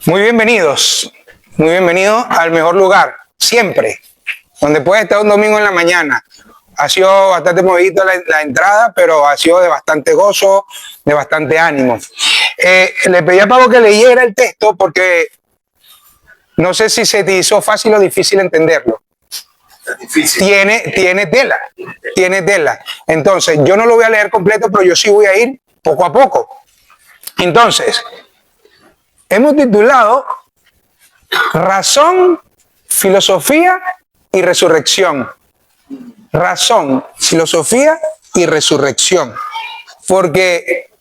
Muy bienvenidos al mejor lugar, siempre, donde puede estar un domingo en la mañana. Ha sido bastante movido la entrada, pero ha sido de bastante gozo, de bastante ánimo. Le pedí a Pablo que leyera el texto porque no sé si se te hizo fácil o difícil entenderlo. Difícil. Tiene tela. Entonces, yo no lo voy a leer completo, pero yo sí voy a ir poco a poco. Entonces, hemos titulado Razón, Filosofía y Resurrección. Razón, filosofía y resurrección. Porque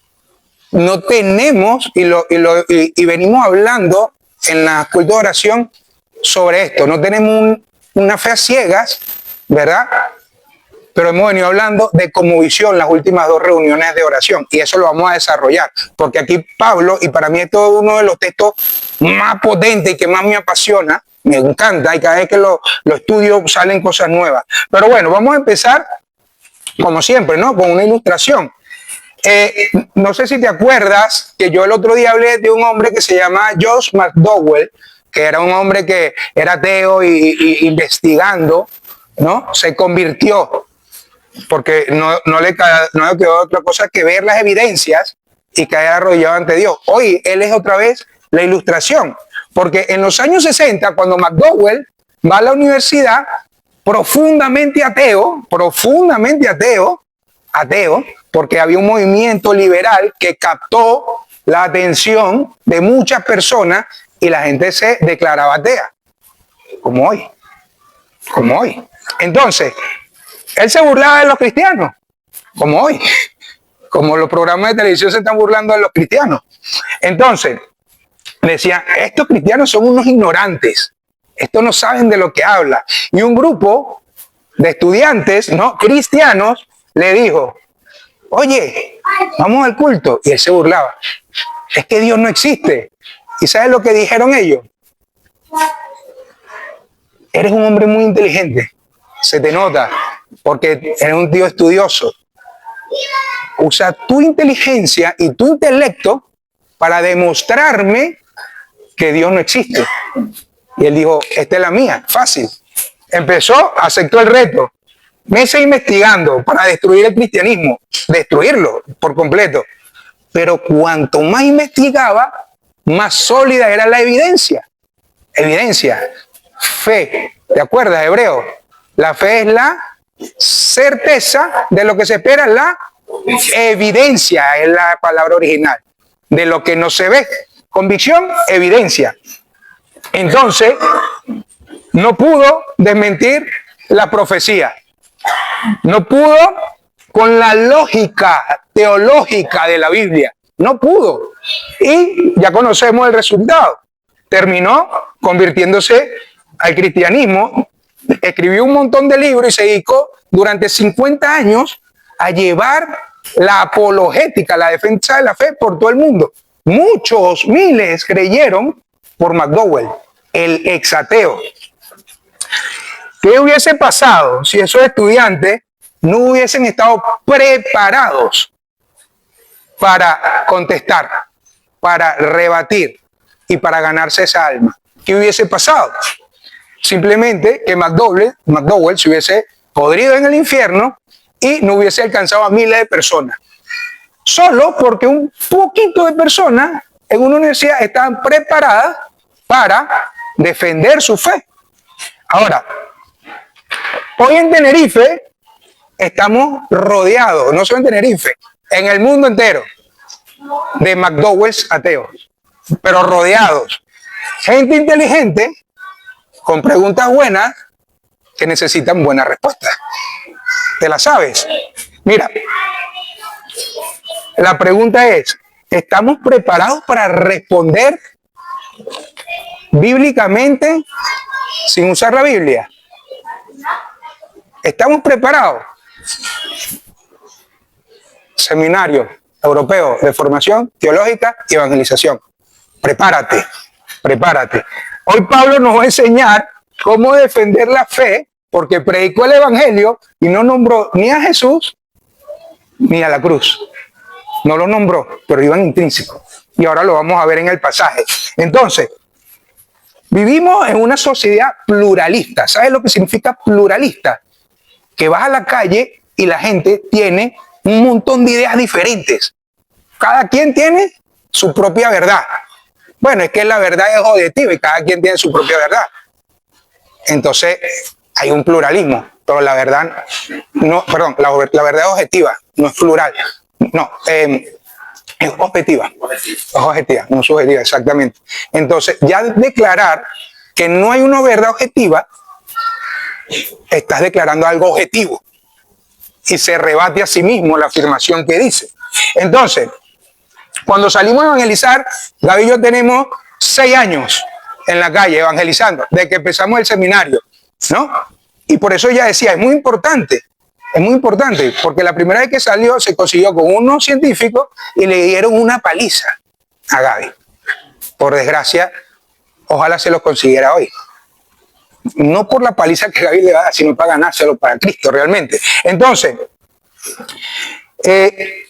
no tenemos, y venimos hablando en la culto de oración sobre esto, no tenemos una fe a ciegas, ¿verdad? Pero hemos venido hablando de cosmovisión las últimas 2 reuniones de oración y eso lo vamos a desarrollar, porque aquí Pablo, y para mí esto es uno de los textos más potentes y que más me apasiona, me encanta y cada vez que lo estudio salen cosas nuevas. Pero bueno, vamos a empezar como siempre, ¿no? Con una ilustración. No sé si te acuerdas que yo el otro día hablé de un hombre que se llama Josh McDowell, que era un hombre que era ateo y investigando, ¿no? Se convirtió, porque no le quedó otra cosa que ver las evidencias y caer arrodillado ante Dios. Hoy él es otra vez la ilustración, porque en los años 60, cuando McDowell va a la universidad, profundamente ateo, porque había un movimiento liberal que captó la atención de muchas personas y la gente se declaraba atea, como hoy. Entonces, él se burlaba de los cristianos, como hoy, como los programas de televisión se están burlando de los cristianos. Entonces, decían, estos cristianos son unos ignorantes, estos no saben de lo que habla. Y un grupo de estudiantes, ¿no?, cristianos, le dijo, oye, vamos al culto. Y él se burlaba, es que Dios no existe. ¿Y sabes lo que dijeron ellos? Eres un hombre muy inteligente, se te nota, porque eres un tío estudioso. Usa tu inteligencia y tu intelecto para demostrarme que Dios no existe. Y él dijo, esta es la mía, fácil. Aceptó el reto. Meses investigando para destruir el cristianismo, destruirlo por completo. Pero cuanto más investigaba, más sólida era la evidencia. Fe, ¿te acuerdas, hebreo? La fe es la certeza de lo que se espera, la evidencia es la palabra original, de lo que no se ve. Convicción, evidencia. Entonces, no pudo desmentir la profecía. No pudo con la lógica teológica de la Biblia. No pudo. Y ya conocemos el resultado. Terminó convirtiéndose al cristianismo, escribió un montón de libros y se dedicó durante 50 años a llevar la apologética, la defensa de la fe por todo el mundo. Muchos, miles creyeron por McDowell, el exateo. ¿Qué hubiese pasado si esos estudiantes no hubiesen estado preparados para contestar, para rebatir y para ganarse esa alma? ¿Qué hubiese pasado? Simplemente que McDowell se hubiese podrido en el infierno y no hubiese alcanzado a miles de personas. Solo porque un poquito de personas en una universidad estaban preparadas para defender su fe. Ahora, hoy en Tenerife estamos rodeados, no solo en Tenerife, en el mundo entero, de McDowells ateos, pero rodeados. Gente inteligente con preguntas buenas que necesitan buenas respuestas. ¿Te la sabes? Mira, la pregunta es, ¿estamos preparados para responder bíblicamente sin usar la Biblia? ¿Estamos preparados? Seminario Europeo de Formación Teológica y Evangelización. Prepárate. Hoy Pablo nos va a enseñar cómo defender la fe, porque predicó el Evangelio y no nombró ni a Jesús ni a la cruz. No lo nombró, pero iban intrínsecos. Y ahora lo vamos a ver en el pasaje. Entonces, vivimos en una sociedad pluralista. ¿Sabes lo que significa pluralista? Que vas a la calle y la gente tiene un montón de ideas diferentes. Cada quien tiene su propia verdad. Bueno, es que la verdad es objetiva y cada quien tiene su propia verdad. Entonces, hay un pluralismo, pero la verdad no, perdón, la verdad es objetiva, no es plural. No, es objetiva. Es objetiva, no subjetiva, exactamente. Entonces, ya declarar que no hay una verdad objetiva, estás declarando algo objetivo. Y se rebate a sí mismo la afirmación que dice. Entonces, cuando salimos a evangelizar, Gaby y yo tenemos 6 años en la calle evangelizando, desde que empezamos el seminario, ¿no? Y por eso ella decía, es muy importante, porque la primera vez que salió se consiguió con unos científicos y le dieron una paliza a Gaby. Por desgracia, ojalá se lo consiguiera hoy. No por la paliza que Gaby le va a dar, sino para ganárselo para Cristo realmente. Entonces,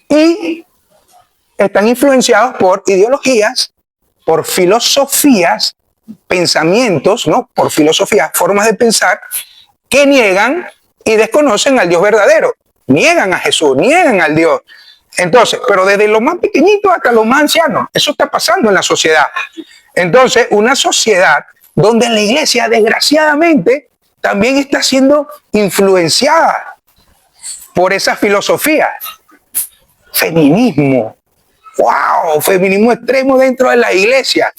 y están influenciados por ideologías, por filosofías, pensamientos, ¿no? Por filosofías, formas de pensar que niegan y desconocen al Dios verdadero. Niegan a Jesús, niegan al Dios. Entonces, pero desde lo más pequeñito hasta lo más anciano, eso está pasando en la sociedad. Entonces, una sociedad donde la iglesia, desgraciadamente, también está siendo influenciada por esa filosofía. Feminismo. ¡Wow! Feminismo extremo dentro de la iglesia.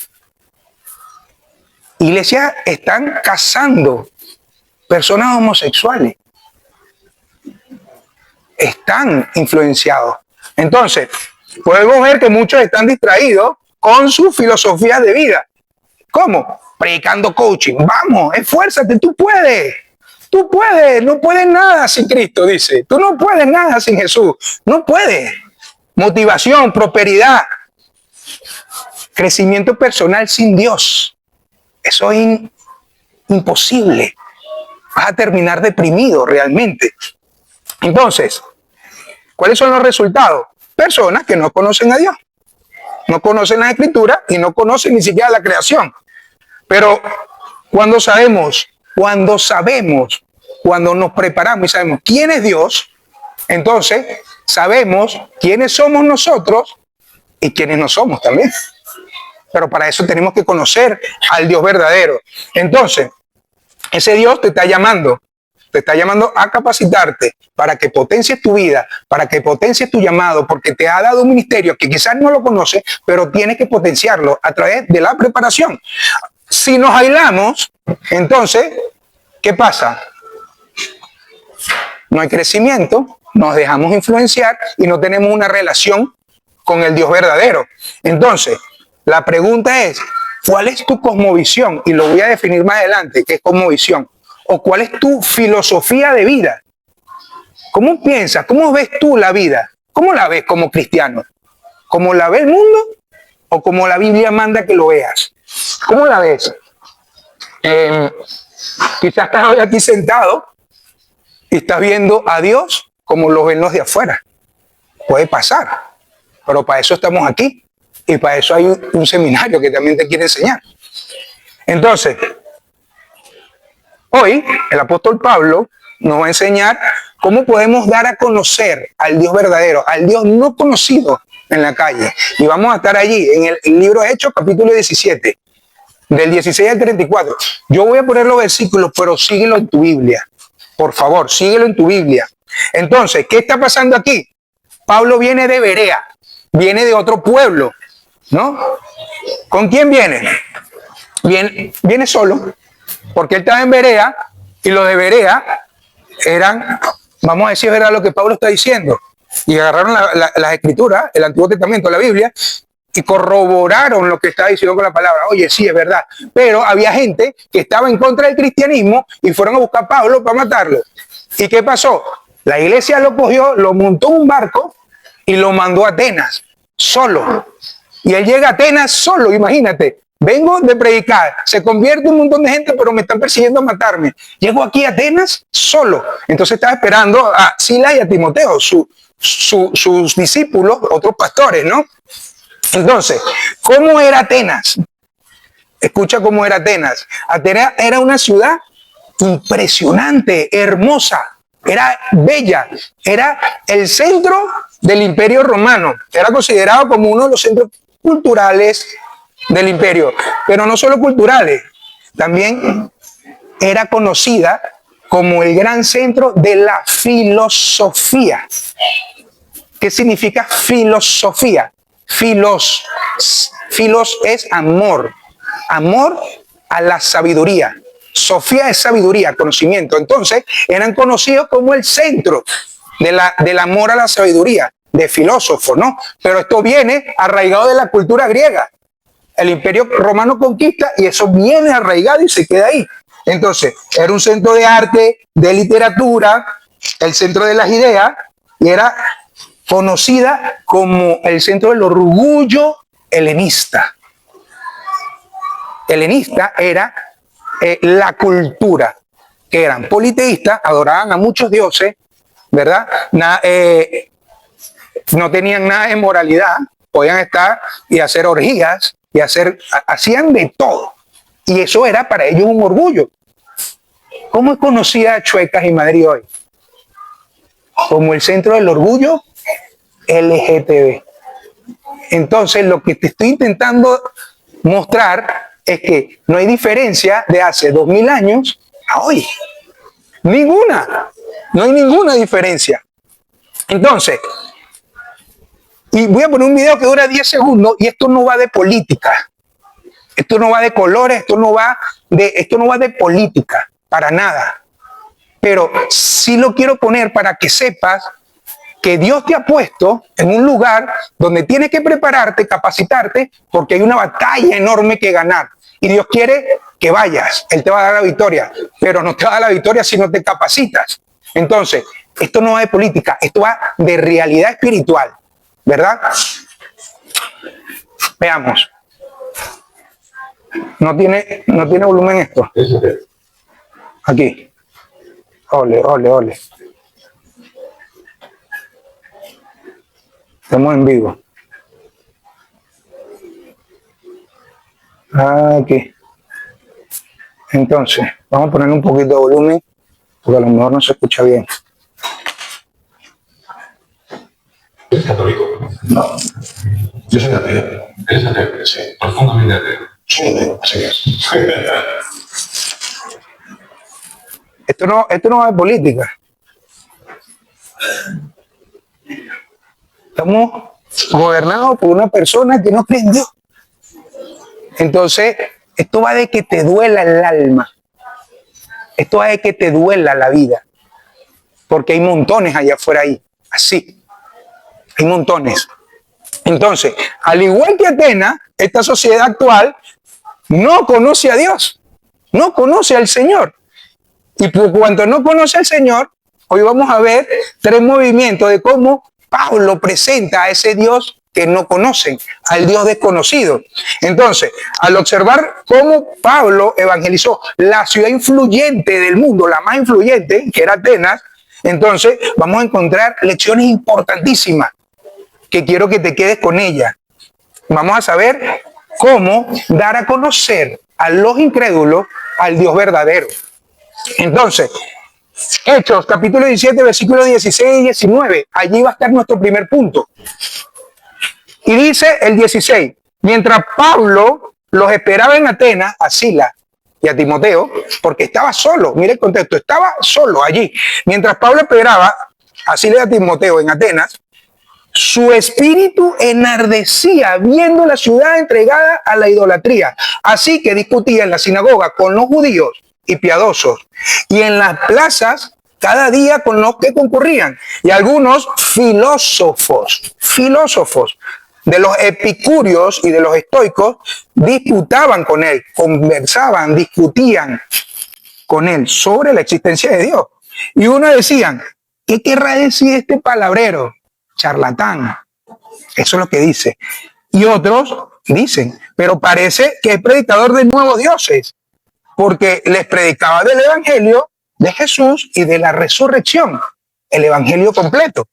Iglesias están casando personas homosexuales. Están influenciados. Entonces, podemos ver que muchos están distraídos con su filosofía de vida. ¿Cómo? Predicando coaching. Vamos, esfuérzate, tú puedes. Tú puedes, no puedes nada sin Cristo, dice. Tú no puedes nada sin Jesús. No puedes. Motivación, prosperidad, crecimiento personal sin Dios. Eso es imposible. Vas a terminar deprimido realmente. Entonces, ¿cuáles son los resultados? Personas que no conocen a Dios. No conocen la Escritura y no conocen ni siquiera la creación. Pero cuando nos preparamos y sabemos quién es Dios, entonces sabemos quiénes somos nosotros y quiénes no somos también. Pero para eso tenemos que conocer al Dios verdadero. Entonces, ese Dios te está llamando a capacitarte para que potencies tu vida, para que potencies tu llamado, porque te ha dado un ministerio que quizás no lo conoces, pero tienes que potenciarlo a través de la preparación. Si nos aislamos, entonces, ¿qué pasa? No hay crecimiento, nos dejamos influenciar y no tenemos una relación con el Dios verdadero. Entonces, la pregunta es, ¿cuál es tu cosmovisión? Y lo voy a definir más adelante, ¿qué es cosmovisión? ¿O cuál es tu filosofía de vida? ¿Cómo piensas? ¿Cómo ves tú la vida? ¿Cómo la ves como cristiano? ¿Cómo la ve el mundo o como la Biblia manda que lo veas? ¿Cómo la ves? Quizás estás hoy aquí sentado y estás viendo a Dios como lo ven los de afuera. Puede pasar, pero para eso estamos aquí y para eso hay un seminario que también te quiere enseñar. Entonces, hoy el apóstol Pablo nos va a enseñar cómo podemos dar a conocer al Dios verdadero, al Dios no conocido en la calle. Y vamos a estar allí en el libro de Hechos, capítulo 17, del 16 al 34. Yo voy a poner los versículos, pero síguelo en tu Biblia. Por favor, síguelo en tu Biblia. Entonces, ¿qué está pasando aquí? Pablo viene de Berea, viene de otro pueblo, ¿no? ¿Con quién viene? Viene solo, porque él estaba en Berea y los de Berea eran, vamos a decir, es verdad lo que Pablo está diciendo. Y agarraron las escrituras, el Antiguo Testamento, la Biblia, y corroboraron lo que estaba diciendo con la palabra. Oye, sí, es verdad. Pero había gente que estaba en contra del cristianismo y fueron a buscar a Pablo para matarlo. ¿Y qué pasó? La iglesia lo cogió, lo montó en un barco y lo mandó a Atenas, solo. Y él llega a Atenas solo, imagínate. Vengo de predicar, se convierte un montón de gente, pero me están persiguiendo a matarme. Llego aquí a Atenas solo. Entonces estaba esperando a Silas y a Timoteo, sus discípulos, otros pastores, ¿no? Entonces, ¿cómo era Atenas? Escucha cómo era Atenas. Atenas era una ciudad impresionante, hermosa, era bella, era el centro del Imperio Romano, era considerado como uno de los centros culturales del imperio, pero no solo culturales, también era conocida como el gran centro de la filosofía. ¿Qué significa filosofía? Filos es amor, amor a la sabiduría. Sofía es sabiduría, conocimiento. Entonces, eran conocidos como el centro del amor a la sabiduría, de filósofos, ¿no? Pero esto viene arraigado de la cultura griega. El Imperio Romano conquista y eso viene arraigado y se queda ahí. Entonces, era un centro de arte, de literatura, el centro de las ideas, y era conocida como el centro del orgullo helenista. Helenista era la cultura, que eran politeístas, adoraban a muchos dioses, ¿verdad? No tenían nada de moralidad, podían estar y hacer orgías, hacían de todo. Y eso era para ellos un orgullo. ¿Cómo es conocida Chuecas y Madrid hoy? Como el centro del orgullo LGTB. Entonces, lo que te estoy intentando mostrar es que no hay diferencia de hace 2000 años a hoy. Ninguna. No hay ninguna diferencia. Entonces, y voy a poner un video que dura 10 segundos y esto no va de política. Esto no va de colores, esto no va de política, para nada. Pero sí lo quiero poner para que sepas que Dios te ha puesto en un lugar donde tienes que prepararte, capacitarte, porque hay una batalla enorme que ganar. Y Dios quiere que vayas, Él te va a dar la victoria, pero no te va a dar la victoria si no te capacitas. Entonces, esto no va de política, esto va de realidad espiritual, ¿verdad? Veamos. ¿No tiene volumen esto? Aquí. Ole, ole, ole. Estamos en vivo. Aquí. Entonces, vamos a ponerle un poquito de volumen, porque a lo mejor no se escucha bien. ¿Eres católico? No, yo soy ateo. ¿Eres ateo? Sí. Profundamente ateo. Soy ateo, así es. Esto no va de política. Estamos gobernados por una persona que no cree en Dios. Entonces, esto va de que te duela el alma. Esto va de que te duela la vida. Porque hay montones allá afuera ahí. Así. Hay montones. Entonces, al igual que Atenas, esta sociedad actual no conoce a Dios. No conoce al Señor. Y por cuanto no conoce al Señor, hoy vamos a ver 3 movimientos de cómo Pablo presenta a ese Dios que no conocen, al Dios desconocido. Entonces, al observar cómo Pablo evangelizó la ciudad influyente del mundo, la más influyente, que era Atenas, entonces vamos a encontrar lecciones importantísimas que quiero que te quedes con ellas. Vamos a saber cómo dar a conocer a los incrédulos al Dios verdadero. Entonces, Hechos, capítulo 17, versículos 16 y 19. Allí va a estar nuestro primer punto. Y dice el 16, mientras Pablo los esperaba en Atenas, a Silas y a Timoteo, porque estaba solo, mire el contexto, estaba solo allí. Mientras Pablo esperaba a Silas y a Timoteo en Atenas, su espíritu enardecía viendo la ciudad entregada a la idolatría. Así que discutía en la sinagoga con los judíos y piadosos, y en las plazas cada día con los que concurrían. Y algunos filósofos de los epicúreos y de los estoicos disputaban con él, conversaban, discutían con él sobre la existencia de Dios. Y unos decían, ¿qué querrá decir este palabrero? Charlatán. Eso es lo que dice. Y otros dicen, pero parece que es predicador de nuevos dioses, porque les predicaba del evangelio de Jesús y de la resurrección, el evangelio completo.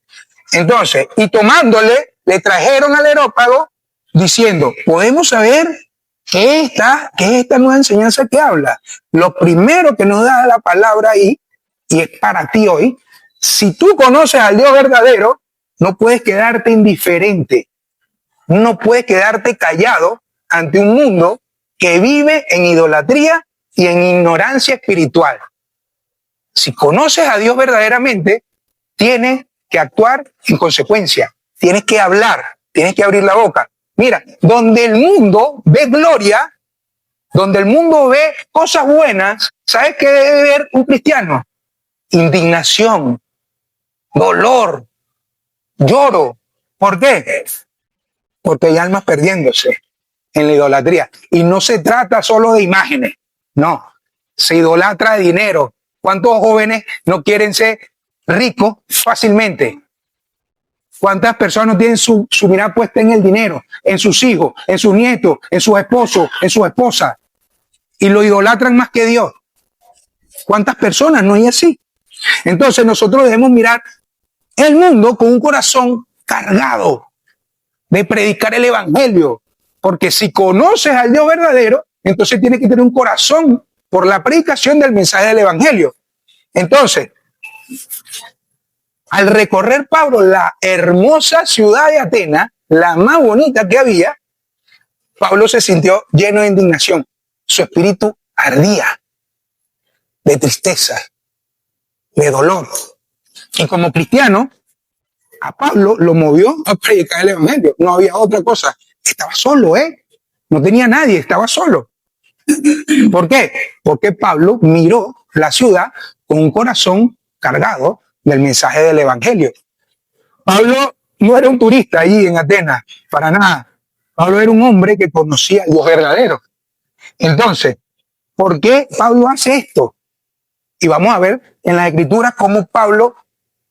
Entonces, y tomándole, le trajeron al Areópago, diciendo, podemos saber qué es esta nueva enseñanza que habla. Lo primero que nos da la palabra ahí, y es para ti hoy, si tú conoces al Dios verdadero, no puedes quedarte indiferente, no puedes quedarte callado ante un mundo que vive en idolatría y en ignorancia espiritual. Si conoces a Dios verdaderamente, tienes que actuar en consecuencia, tienes que hablar, tienes que abrir la boca. Mira, donde el mundo ve gloria, donde el mundo ve cosas buenas, ¿sabes qué debe ver un cristiano? Indignación, dolor, lloro. ¿Por qué? Porque hay almas perdiéndose en la idolatría. Y no se trata solo de imágenes, no, se idolatra de dinero. ¿Cuántos jóvenes no quieren ser ricos fácilmente? ¿Cuántas personas no tienen su mirada puesta en el dinero, en sus hijos, en sus nietos, en sus esposos, en sus esposas? Y lo idolatran más que Dios. ¿Cuántas personas no hay así? Entonces nosotros debemos mirar el mundo con un corazón cargado de predicar el evangelio. Porque si conoces al Dios verdadero, entonces tienes que tener un corazón por la predicación del mensaje del evangelio. Entonces, al recorrer Pablo la hermosa ciudad de Atenas, la más bonita que había, Pablo se sintió lleno de indignación. Su espíritu ardía de tristeza, de dolor. Y como cristiano, a Pablo lo movió a predicar el evangelio. No había otra cosa. Estaba solo, no tenía nadie, estaba solo. ¿Por qué? Porque Pablo miró la ciudad con un corazón cargado del mensaje del evangelio. Pablo no era un turista allí en Atenas, para nada. Pablo era un hombre que conocía a Dios verdadero. Entonces, ¿por qué Pablo hace esto? Y vamos a ver en la escritura cómo Pablo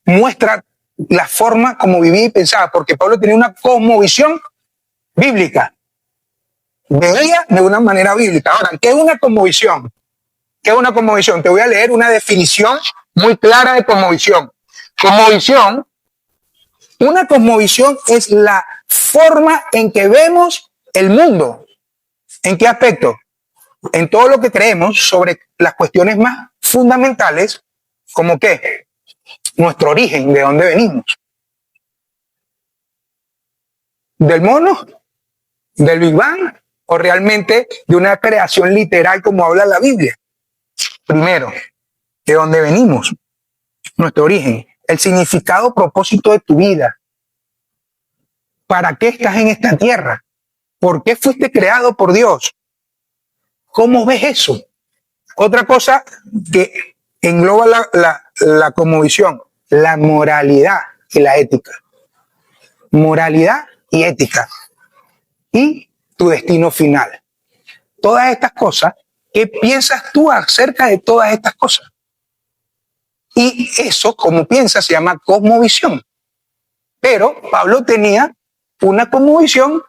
muestra la forma como vivía y pensaba, porque Pablo tenía una cosmovisión bíblica. Veía de una manera bíblica. Ahora, ¿qué es una cosmovisión? ¿Qué es una cosmovisión? Te voy a leer una definición muy clara de cosmovisión. Una cosmovisión es la forma en que vemos el mundo. ¿En qué aspecto? En todo lo que creemos sobre las cuestiones más fundamentales, como que nuestro origen, de dónde venimos. ¿Del mono? ¿Del Big Bang? ¿O realmente de una creación literal como habla la Biblia? Primero, ¿de dónde venimos? Nuestro origen, el significado, propósito de tu vida. ¿Para qué estás en esta tierra? ¿Por qué fuiste creado por Dios? ¿Cómo ves eso? Otra cosa que engloba la cosmovisión, la moralidad y la ética. Moralidad y ética. Y tu destino final. Todas estas cosas, ¿qué piensas tú acerca de todas estas cosas? Y eso, como piensas, se llama cosmovisión. Pero Pablo tenía una cosmovisión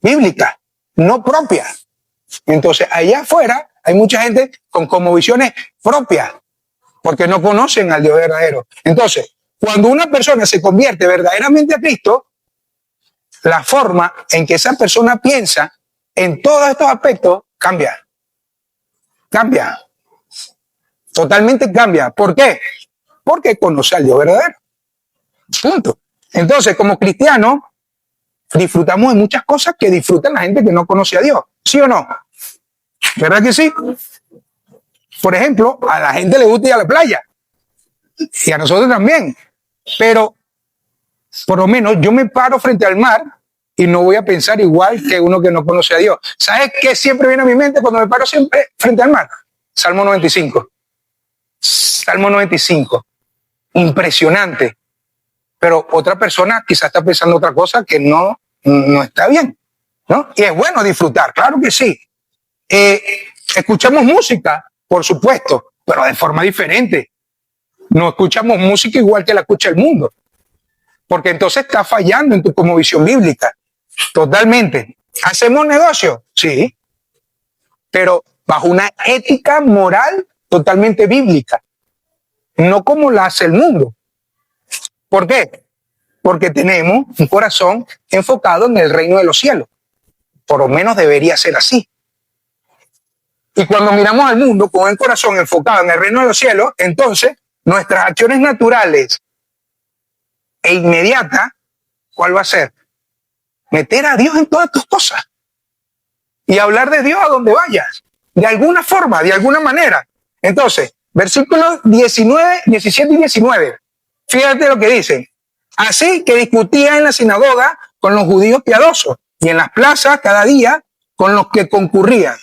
bíblica, no propia. Entonces, allá afuera hay mucha gente con cosmovisiones propias, porque no conocen al Dios verdadero. Entonces, cuando una persona se convierte verdaderamente a Cristo, la forma en que esa persona piensa en todos estos aspectos cambia. Cambia. Totalmente cambia. ¿Por qué? Porque conoce al Dios verdadero. Punto. Entonces, como cristianos, disfrutamos de muchas cosas que disfrutan la gente que no conoce a Dios. ¿Sí o no? ¿Verdad que sí? Por ejemplo, a la gente le gusta ir a la playa. Y a nosotros también. Pero, por lo menos, yo me paro frente al mar y no voy a pensar igual que uno que no conoce a Dios. ¿Sabes qué siempre viene a mi mente cuando me paro siempre frente al mar? Salmo 95. Salmo 95. Impresionante. Pero otra persona quizás está pensando otra cosa que no está bien, ¿no? Y es bueno disfrutar, claro que sí. Escuchamos música, por supuesto, pero de forma diferente. No escuchamos música igual que la escucha el mundo, porque entonces está fallando en tu cosmovisión bíblica. Totalmente. ¿Hacemos negocio? Sí, pero bajo una ética moral totalmente bíblica, no como la hace el mundo. ¿Por qué? Porque tenemos un corazón enfocado en el reino de los cielos. por lo menos debería ser así. Y cuando miramos al mundo con el corazón enfocado en el reino de los cielos, entonces nuestras acciones naturales e inmediatas, ¿cuál va a ser? Meter a Dios en todas tus cosas y hablar de Dios a donde vayas, de alguna forma, de alguna manera. Entonces, versículos 19, 17 y 19, fíjate lo que dice. Así que discutía en la sinagoga con los judíos piadosos y en las plazas cada día con los que concurrían.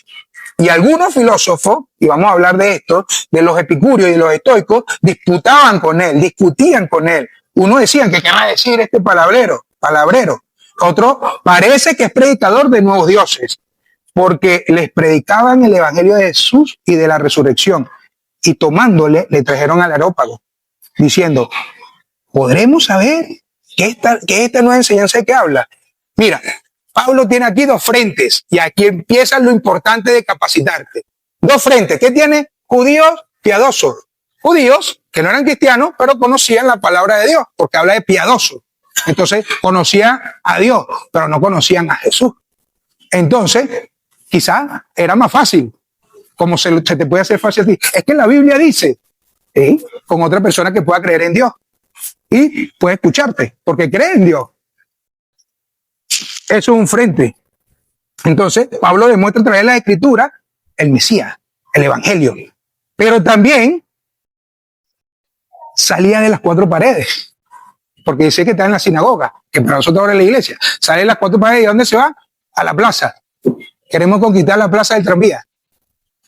Y algunos filósofos, y vamos a hablar de esto, de los epicúreos y de los estoicos, disputaban con él, discutían con él. Uno decían, ¿qué querrá decir este palabrero? Otro, parece que es predicador de nuevos dioses, porque les predicaban el evangelio de Jesús y de la resurrección. Y tomándole, le trajeron al areópago, diciendo, ¿podremos saber qué esta nueva enseñanza de qué habla? Mira, Pablo tiene aquí dos frentes y aquí empieza lo importante de capacitarte. Dos frentes. ¿Qué tiene? Judíos piadosos. Judíos que no eran cristianos, pero conocían la palabra de Dios, porque habla de piadoso. Entonces, conocían a Dios, pero no conocían a Jesús. Entonces, quizás era más fácil, como se te puede hacer fácil a ti. Es que la Biblia dice, con otra persona que pueda creer en Dios y puede escucharte, porque cree en Dios. Eso es un frente. Entonces, Pablo demuestra a través de la Escritura el Mesías, el Evangelio. Pero también salía de las cuatro paredes, porque dice que está en la sinagoga, que para nosotros ahora es la iglesia. Sale de las cuatro paredes, ¿y a dónde se va? A la plaza. Queremos conquistar la plaza del tranvía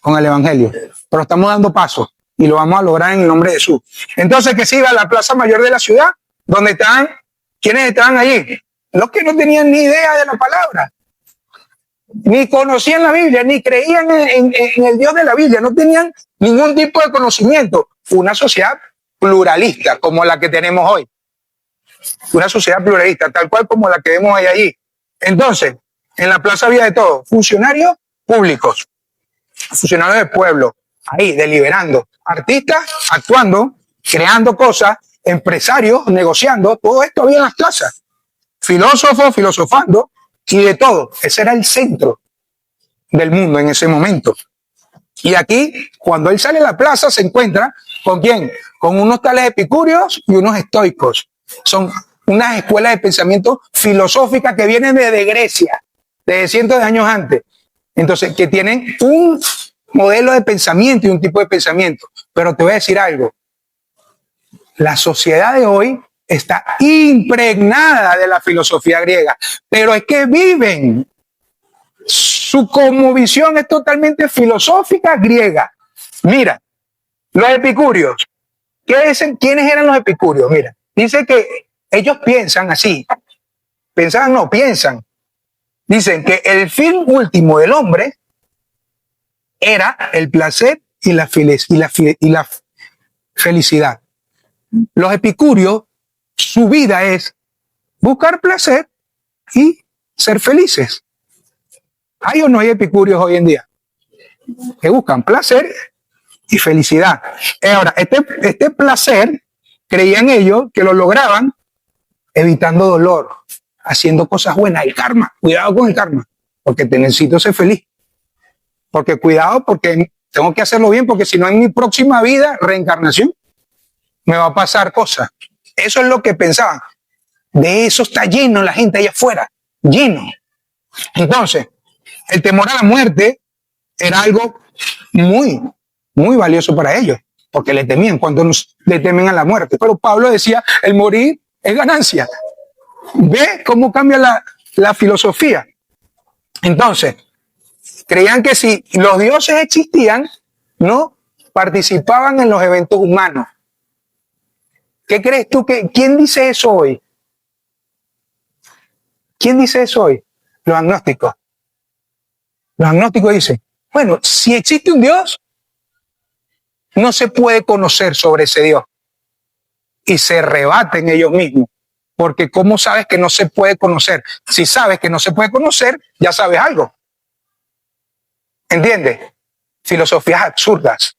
con el Evangelio, pero estamos dando pasos y lo vamos a lograr en el nombre de Jesús. Entonces, que se iba a la plaza mayor de la ciudad, donde estaban, ¿quiénes estaban allí? Los que no tenían ni idea de la palabra, ni conocían la Biblia, ni creían en el Dios de la Biblia, no tenían ningún tipo de conocimiento. Una sociedad pluralista como la que tenemos hoy. Una sociedad pluralista, tal cual como la que vemos hoy allí. Entonces, en la plaza había de todo. Funcionarios públicos, funcionarios del pueblo, ahí deliberando. Artistas actuando, creando cosas, empresarios negociando, todo esto había en las plazas. Filósofos filosofando y de todo. Ese era el centro del mundo en ese momento. Y aquí, cuando él sale a la plaza, se encuentra ¿con quién? Con unos tales epicúreos y unos estoicos. Son unas escuelas de pensamiento filosóficas que vienen desde Grecia, desde cientos de años antes. Entonces, que tienen un modelo de pensamiento y un tipo de pensamiento. Pero te voy a decir algo. La sociedad de hoy está impregnada de la filosofía griega, pero es que viven. Su cosmovisión es totalmente filosófica griega. Mira, los epicúreos. ¿Qué dicen? ¿Quiénes eran los epicúreos? Mira, dice que ellos piensan así. Piensan. Dicen que el fin último del hombre era el placer y la felicidad. Los epicúreos, su vida es buscar placer y ser felices. ¿Hay o no hay epicúreos hoy en día? Que buscan placer y felicidad. Ahora, este placer, creían ellos que lo lograban evitando dolor, haciendo cosas buenas. El karma, cuidado con el karma, porque te necesito ser feliz. Porque cuidado, porque tengo que hacerlo bien, porque si no en mi próxima vida, reencarnación, me va a pasar cosas. Eso es lo que pensaban. De eso está lleno la gente allá afuera, lleno. Entonces, el temor a la muerte era algo muy, muy valioso para ellos, porque le temían. Cuando le temen a la muerte. Pero Pablo decía, el morir es ganancia. ¿Ve cómo cambia la filosofía? Entonces, creían que si los dioses existían, no participaban en los eventos humanos. ¿Qué crees tú? ¿Quién dice eso hoy? ¿Quién dice eso hoy? Los agnósticos. Los agnósticos dicen, bueno, si existe un Dios, no se puede conocer sobre ese Dios. Y se rebaten ellos mismos. Porque ¿cómo sabes que no se puede conocer? Si sabes que no se puede conocer, ya sabes algo. ¿Entiendes? Filosofías absurdas.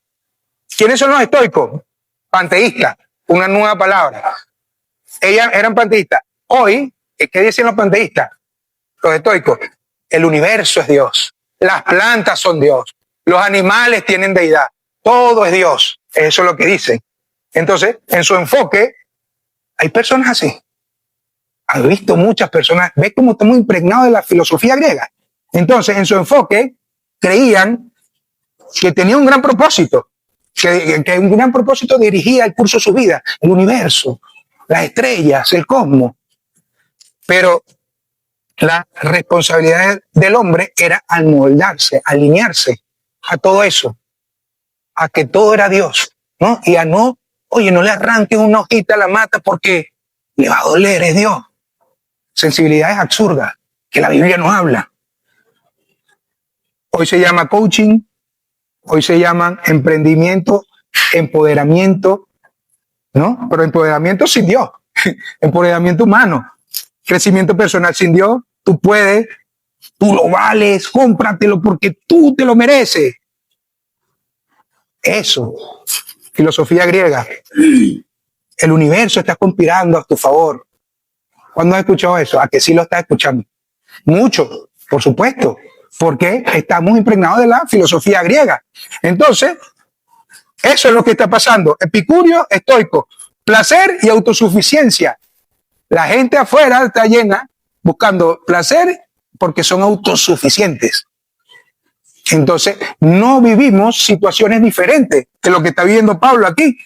¿Quiénes son los estoicos? Panteístas. Una nueva palabra. Ellas eran panteístas. Hoy, ¿qué dicen los panteístas? Los estoicos. El universo es Dios. Las plantas son Dios. Los animales tienen deidad. Todo es Dios. Eso es lo que dicen. Entonces, en su enfoque, hay personas así. Has visto muchas personas. ¿Ves cómo estamos impregnados de la filosofía griega? Entonces, en su enfoque, creían que tenía un gran propósito. Que un gran propósito dirigía el curso de su vida. El universo, las estrellas, el cosmos. Pero la responsabilidad del hombre era amoldarse, alinearse a todo eso, a que todo era Dios, ¿no? Y a no, oye, no le arranques una hojita a la mata porque le va a doler, es Dios. Sensibilidades absurdas que la Biblia no habla. Hoy se llama coaching, hoy se llaman emprendimiento, empoderamiento, ¿no? Pero empoderamiento sin Dios, empoderamiento humano. Crecimiento personal sin Dios, tú puedes, tú lo vales, cómpratelo porque tú te lo mereces. Eso, filosofía griega. El universo está conspirando a tu favor. ¿Cuándo has escuchado eso? ¿A que sí lo estás escuchando? Mucho, por supuesto, porque estamos impregnados de la filosofía griega. Entonces, eso es lo que está pasando. Epicurio, estoico, placer y autosuficiencia. La gente afuera está llena buscando placer porque son autosuficientes. Entonces, no vivimos situaciones diferentes de lo que está viviendo Pablo aquí.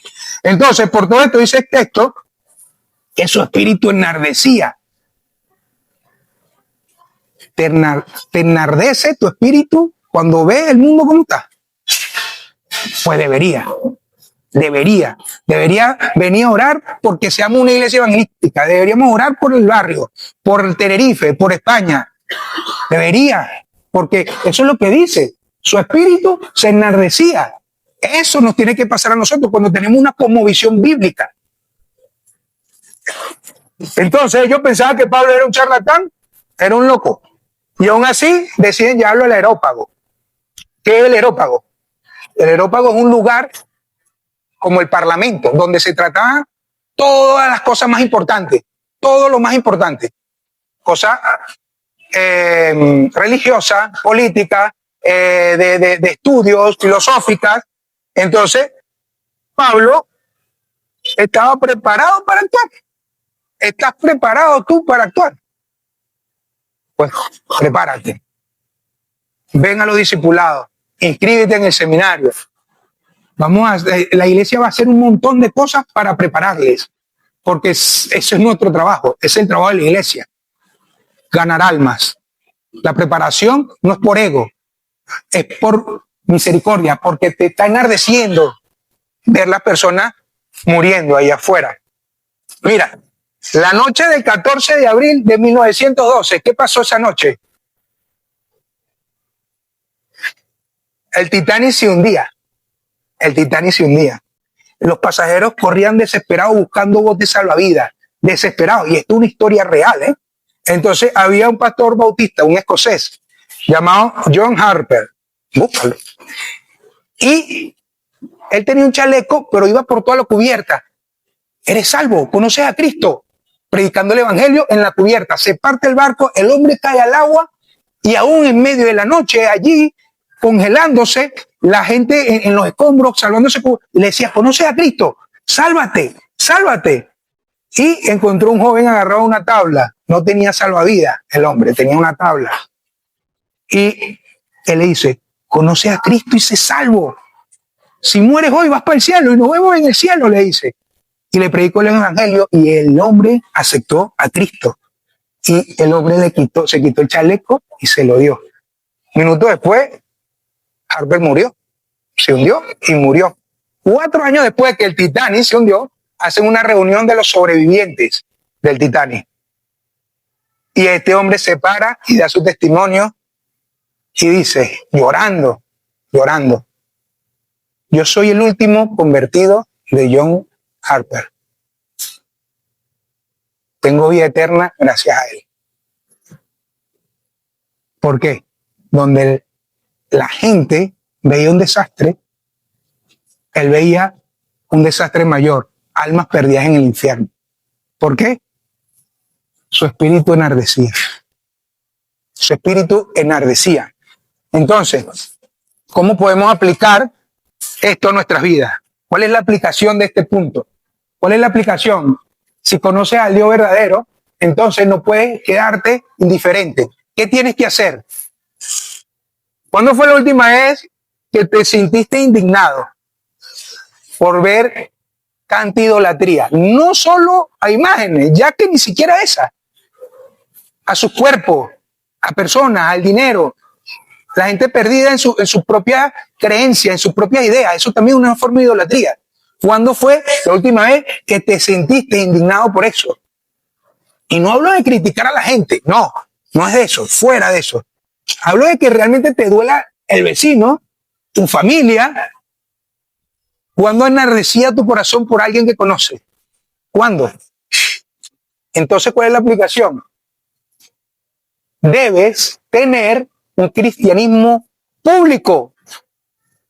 Entonces, por todo esto dice el texto que su espíritu enardecía. Te enardece tu espíritu cuando ves el mundo como está. Pues debería venir a orar porque seamos una iglesia evangelística. Deberíamos orar por el barrio, por Tenerife, por España. Debería, porque eso es lo que dice. Su espíritu se enardecía. Eso nos tiene que pasar a nosotros cuando tenemos una cosmovisión bíblica. Entonces yo pensaba que Pablo era un charlatán, era un loco. Y aún así deciden llevarlo al Areópago. ¿Qué es el Areópago? El Areópago es un lugar como el Parlamento, donde se trataban todas las cosas más importantes, todo lo más importante, cosas religiosas, políticas, de estudios, filosóficas. Entonces, Pablo estaba preparado para actuar. ¿Estás preparado tú para actuar? Pues prepárate. Ven a los discipulados, inscríbete en el seminario. La iglesia va a hacer un montón de cosas para prepararles, porque eso es nuestro trabajo, es el trabajo de la iglesia, ganar almas. La preparación no es por ego, es por misericordia, porque te está enardeciendo ver las personas muriendo ahí afuera. Mira, la noche del 14 de abril de 1912, ¿qué pasó esa noche? El Titanic se hundía. Los pasajeros corrían desesperados buscando botes salvavidas, desesperados. Y esto es una historia real, ¿eh? Entonces había un pastor bautista, un escocés, llamado John Harper. Búscalo. Y él tenía un chaleco, pero iba por toda la cubierta. Eres salvo, conoces a Cristo. Predicando el evangelio en la cubierta. Se parte el barco, el hombre cae al agua y aún en medio de la noche allí, congelándose, la gente en los escombros, salvándose, le decía, conoces a Cristo, sálvate, sálvate. Y encontró un joven agarrado a una tabla. No tenía salvavidas el hombre, tenía una tabla. Y él le dice, conoces a Cristo y sé salvo. Si mueres hoy vas para el cielo y nos vemos en el cielo, le dice. Y le predicó el evangelio y el hombre aceptó a Cristo. Y el hombre se quitó el chaleco y se lo dio. Minutos después, Harper murió, se hundió y murió. 4 años después que el Titanic se hundió, hacen una reunión de los sobrevivientes del Titanic. Y este hombre se para y da su testimonio y dice, llorando, yo soy el último convertido de John Harper. Tengo vida eterna gracias a él. ¿Por qué? Donde la gente veía un desastre, él veía un desastre mayor, almas perdidas en el infierno. ¿Por qué? Su espíritu enardecía. Su espíritu enardecía. Entonces, ¿cómo podemos aplicar esto a nuestras vidas? ¿Cuál es la aplicación de este punto? ¿Cuál es la aplicación? Si conoces al Dios verdadero, entonces no puedes quedarte indiferente. ¿Qué tienes que hacer? ¿Cuándo fue la última vez que te sentiste indignado por ver tanta idolatría? No solo a imágenes, ya que ni siquiera esas. A sus cuerpos, a personas, al dinero. La gente perdida en su propia creencia, en sus propias ideas. Eso también es una forma de idolatría. ¿Cuándo fue la última vez que te sentiste indignado por eso? Y no hablo de criticar a la gente, no es de eso, fuera de eso. Hablo de que realmente te duela el vecino, tu familia. ¿Cuándo enardecía tu corazón por alguien que conoce? ¿Cuándo? Entonces, ¿cuál es la aplicación? Debes tener un cristianismo público,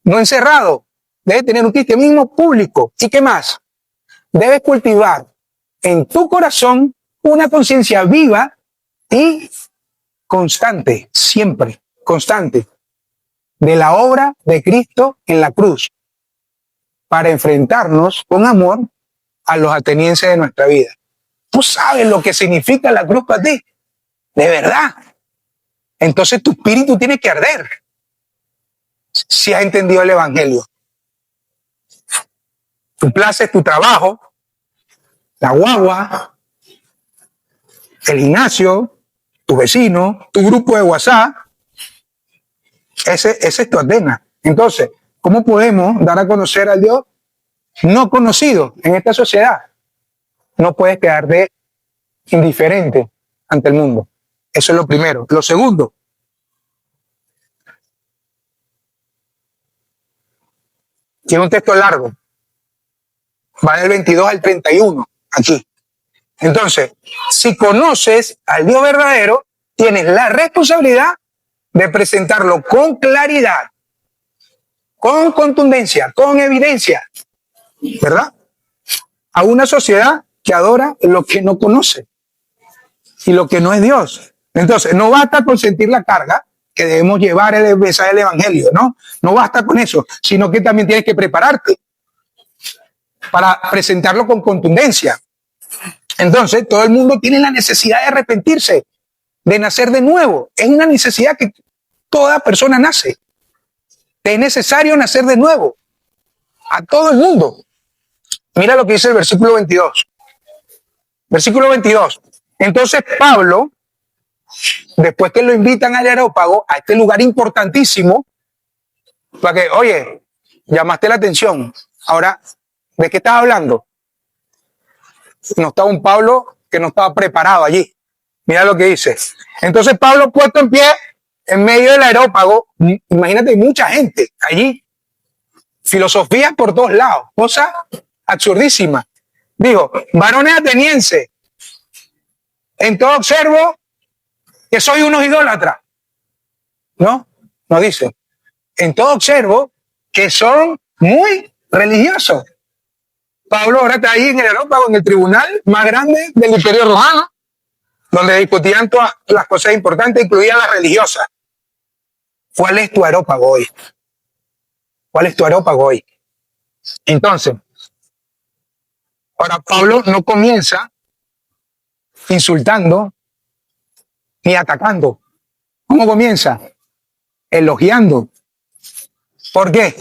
no encerrado. Debes tener un cristianismo público. ¿Y qué más? Debes cultivar en tu corazón una conciencia viva y constante, siempre constante, de la obra de Cristo en la cruz, para enfrentarnos con amor a los atenienses de nuestra vida. Tú sabes lo que significa la cruz para ti, de verdad. Entonces tu espíritu tiene que arder si has entendido el evangelio. Tu plaza es tu trabajo, la guagua, el gimnasio, tu vecino, tu grupo de WhatsApp. Ese es tu Atena. Entonces, ¿cómo podemos dar a conocer al Dios no conocido en esta sociedad? No puedes quedarte indiferente ante el mundo. Eso es lo primero. Lo segundo, tiene un texto largo. Va del 22 al 31, aquí. Entonces, si conoces al Dios verdadero, tienes la responsabilidad de presentarlo con claridad, con contundencia, con evidencia, ¿verdad? A una sociedad que adora lo que no conoce y lo que no es Dios. Entonces, no basta con sentir la carga que debemos llevar el mensaje del evangelio, ¿no? No basta con eso, sino que también tienes que prepararte para presentarlo con contundencia. Entonces, todo el mundo tiene la necesidad de arrepentirse, de nacer de nuevo. Es una necesidad que toda persona nace. Es necesario nacer de nuevo. A todo el mundo. Mira lo que dice el versículo 22. Versículo 22. Entonces Pablo, después que lo invitan al Areópago, a este lugar importantísimo, para que, oye, llamaste la atención. Ahora, ¿de qué estás hablando? No estaba un Pablo que no estaba preparado allí. Mira lo que dice. Entonces Pablo, puesto en pie en medio del Areópago, imagínate, mucha gente allí, filosofía por todos lados, cosa absurdísima. Dijo, varones atenienses, en todo observo que soy unos idólatras. No dice. En todo observo que son muy religiosos. Pablo ahora está ahí en el Areópago, en el tribunal más grande del Imperio Romano, donde discutían todas las cosas importantes, incluidas las religiosas. ¿Cuál es tu Areópago hoy? ¿Cuál es tu Areópago hoy? Entonces, ahora Pablo no comienza insultando ni atacando. ¿Cómo comienza? Elogiando. ¿Por qué?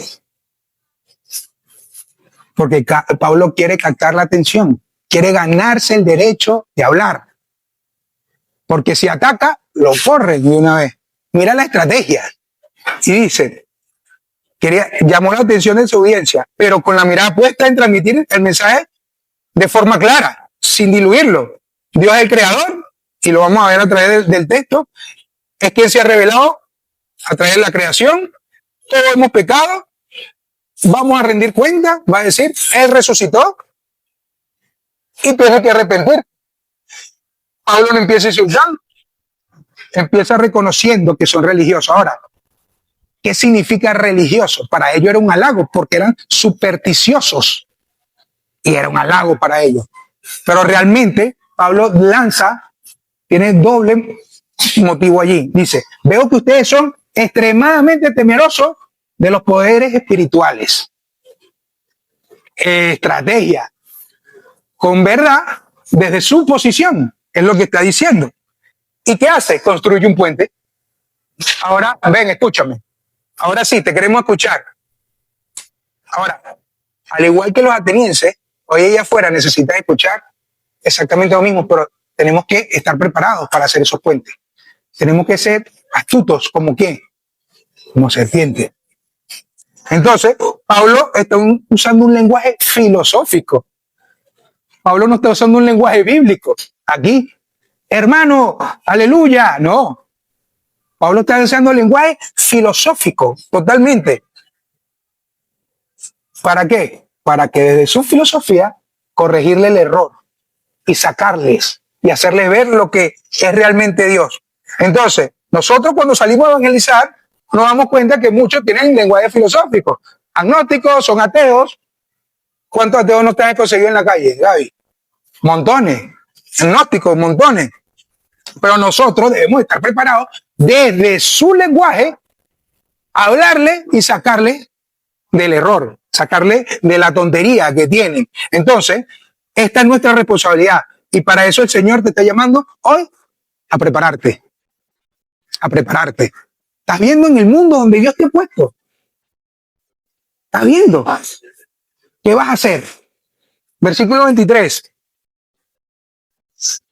Porque Pablo quiere captar la atención, quiere ganarse el derecho de hablar. Porque si ataca, lo corre de una vez. Mira la estrategia. Y dice, llamó la atención de su audiencia, pero con la mirada puesta en transmitir el mensaje de forma clara, sin diluirlo. Dios es el creador, y lo vamos a ver a través del texto, es quien se ha revelado a través de la creación. Todos hemos pecado, vamos a rendir cuenta, va a decir, Él resucitó y tienes que arrepentir. Pablo no empieza insultando, empieza reconociendo que son religiosos. Ahora, ¿qué significa religioso? Para ellos era un halago, porque eran supersticiosos y era un halago para ellos. Pero realmente Pablo tiene doble motivo allí. Dice, veo que ustedes son extremadamente temerosos de los poderes espirituales. Estrategia. Con verdad, desde su posición, es lo que está diciendo. ¿Y qué hace? Construye un puente. Ahora, ven, escúchame. Ahora sí, te queremos escuchar. Ahora, al igual que los atenienses, hoy allá afuera necesitan escuchar exactamente lo mismo, pero tenemos que estar preparados para hacer esos puentes. Tenemos que ser astutos, ¿como quién? Como serpiente. Entonces, Pablo está usando un lenguaje filosófico. Pablo no está usando un lenguaje bíblico. Aquí, hermano, aleluya, no. Pablo está usando lenguaje filosófico, totalmente. ¿Para qué? Para que desde su filosofía corregirle el error y sacarles y hacerles ver lo que es realmente Dios. Entonces, nosotros cuando salimos a evangelizar, nos damos cuenta que muchos tienen lenguaje filosófico. Agnósticos, son ateos. ¿Cuántos ateos no están conseguidos en la calle, Gaby? Montones. Agnósticos, montones. Pero nosotros debemos estar preparados desde su lenguaje a hablarle y sacarle del error, sacarle de la tontería que tienen. Entonces, esta es nuestra responsabilidad. Y para eso el Señor te está llamando hoy a prepararte. A prepararte. Estás viendo en el mundo donde Dios te ha puesto. Estás viendo. ¿Qué vas a hacer? Versículo 23.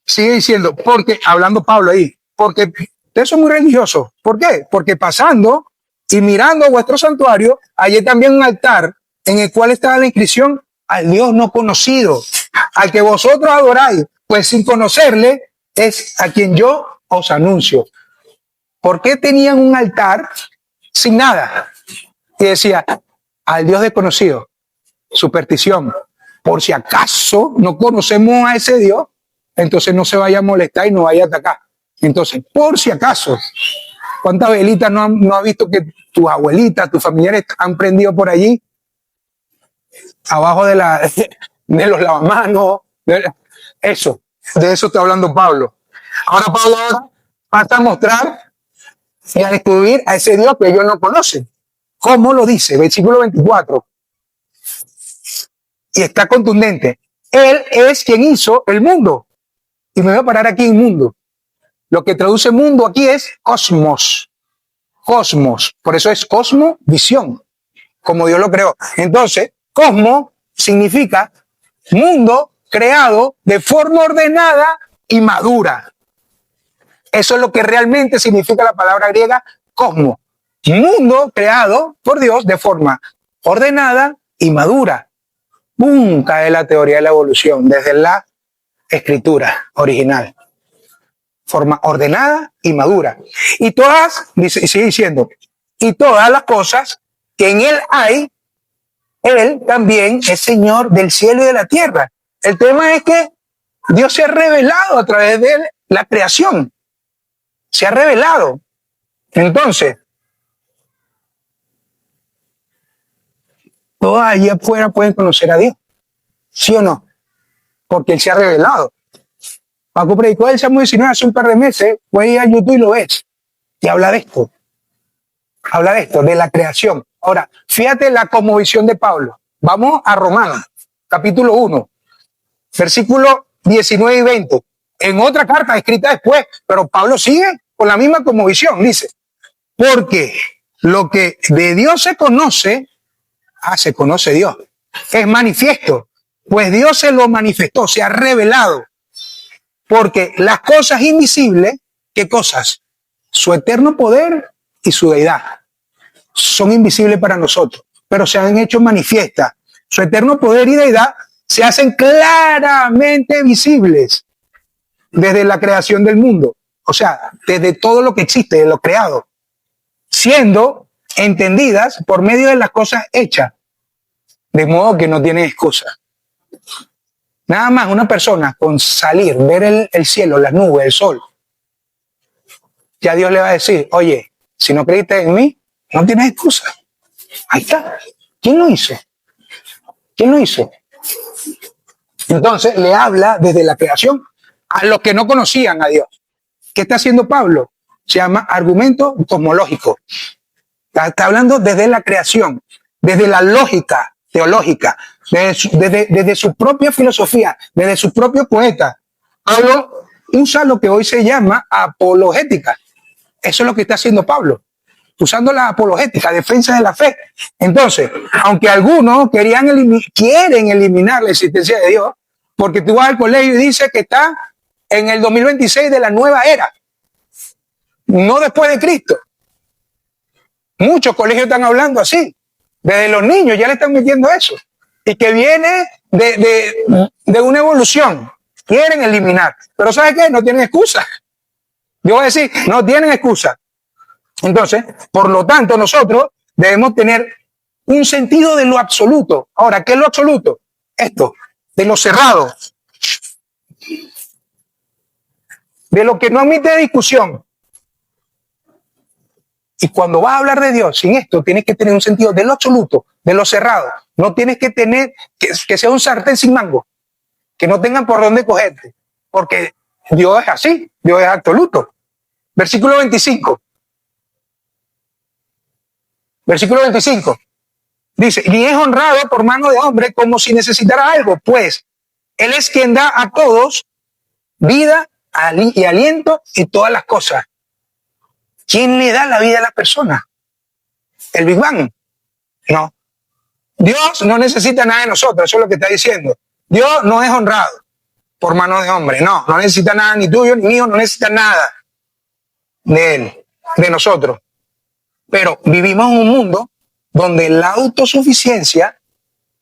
Sigue diciendo, porque, hablando Pablo ahí, porque ustedes son muy religiosos. ¿Por qué? Porque pasando y mirando a vuestro santuario, hay también un altar en el cual está la inscripción al Dios no conocido, al que vosotros adoráis, pues sin conocerle es a quien yo os anuncio. ¿Por qué tenían un altar sin nada? Y decía, al Dios desconocido, superstición. Por si acaso no conocemos a ese Dios, entonces no se vaya a molestar y no vaya a atacar. Entonces, por si acaso, ¿cuántas velitas no ha visto que tus abuelitas, tus familiares han prendido por allí? Abajo de los lavamanos. De eso está hablando Pablo. Ahora Pablo pasa a mostrar y a descubrir a ese Dios que ellos no conocen. ¿Cómo lo dice? Versículo 24. Y está contundente. Él es quien hizo el mundo. Y me voy a parar aquí en mundo. Lo que traduce mundo aquí es cosmos. Cosmos. Por eso es cosmovisión. Como Dios lo creó. Entonces, cosmos significa mundo creado de forma ordenada y madura. Eso es lo que realmente significa la palabra griega cosmos. Mundo creado por Dios de forma ordenada y madura. ¡Pum! Cae la teoría de la evolución desde la escritura original. Forma ordenada y madura. Y todas, sigue diciendo, y todas las cosas que en él hay, él también es Señor del cielo y de la tierra. El tema es que Dios se ha revelado a través de la creación. Se ha revelado. Entonces, todos allí afuera pueden conocer a Dios. ¿Sí o no? Porque Él se ha revelado. Paco predicó el Salmo 19 hace un par de meses. Puedes ir a YouTube y lo ves. Y habla de esto. Habla de esto, de la creación. Ahora, fíjate la cosmovisión de Pablo. Vamos a Romanos, capítulo 1, versículos 19 y 20. En otra carta escrita después, pero Pablo sigue con la misma cosmovisión. Dice, porque lo que de Dios se conoce, se conoce Dios. Es manifiesto, pues Dios se lo manifestó, se ha revelado. Porque las cosas invisibles, ¿qué cosas? Su eterno poder y su deidad. Son invisibles para nosotros, pero se han hecho manifiestas. Su eterno poder y deidad se hacen claramente visibles desde la creación del mundo. O sea, desde todo lo que existe, de lo creado, siendo entendidas por medio de las cosas hechas, de modo que no tienen excusa. Nada más una persona con salir, ver el cielo, las nubes, el sol, ya Dios le va a decir, oye, si no creíste en mí, no tienes excusa. Ahí está. ¿Quién lo hizo? ¿Quién lo hizo? Entonces le habla desde la creación a los que no conocían a Dios. ¿Qué está haciendo Pablo? Se llama argumento cosmológico. Está hablando desde la creación, desde la lógica teológica, desde su propia filosofía, desde su propio poeta. Pablo usa lo que hoy se llama apologética. Eso es lo que está haciendo Pablo, usando la apologética, defensa de la fe. Entonces, aunque algunos quieren eliminar la existencia de Dios, porque tú vas al colegio y dices que está en el 2026 de la nueva era, no después de Cristo. Muchos colegios están hablando así. Desde los niños ya le están metiendo eso. Y que viene de una evolución. Quieren eliminar. Pero ¿sabe qué? No tienen excusa. Yo voy a decir, no tienen excusa. Entonces, por lo tanto, nosotros debemos tener un sentido de lo absoluto. Ahora, ¿qué es lo absoluto? Esto, de lo cerrado. De lo que no admite discusión. Y cuando vas a hablar de Dios, sin esto, tienes que tener un sentido de lo absoluto, de lo cerrado. No tienes que tener, que sea un sartén sin mango, que no tengan por dónde cogerte, porque Dios es así, Dios es absoluto. Versículo 25. Versículo 25. Dice, ni es honrado por mano de hombre como si necesitara algo, pues Él es quien da a todos vida y aliento y todas las cosas. ¿Quién le da la vida a la persona? ¿El Big Bang? No. Dios no necesita nada de nosotros, eso es lo que está diciendo. Dios no es honrado por mano de hombre, no necesita nada ni tuyo ni mío, no necesita nada de Él, de nosotros. Pero vivimos en un mundo donde la autosuficiencia,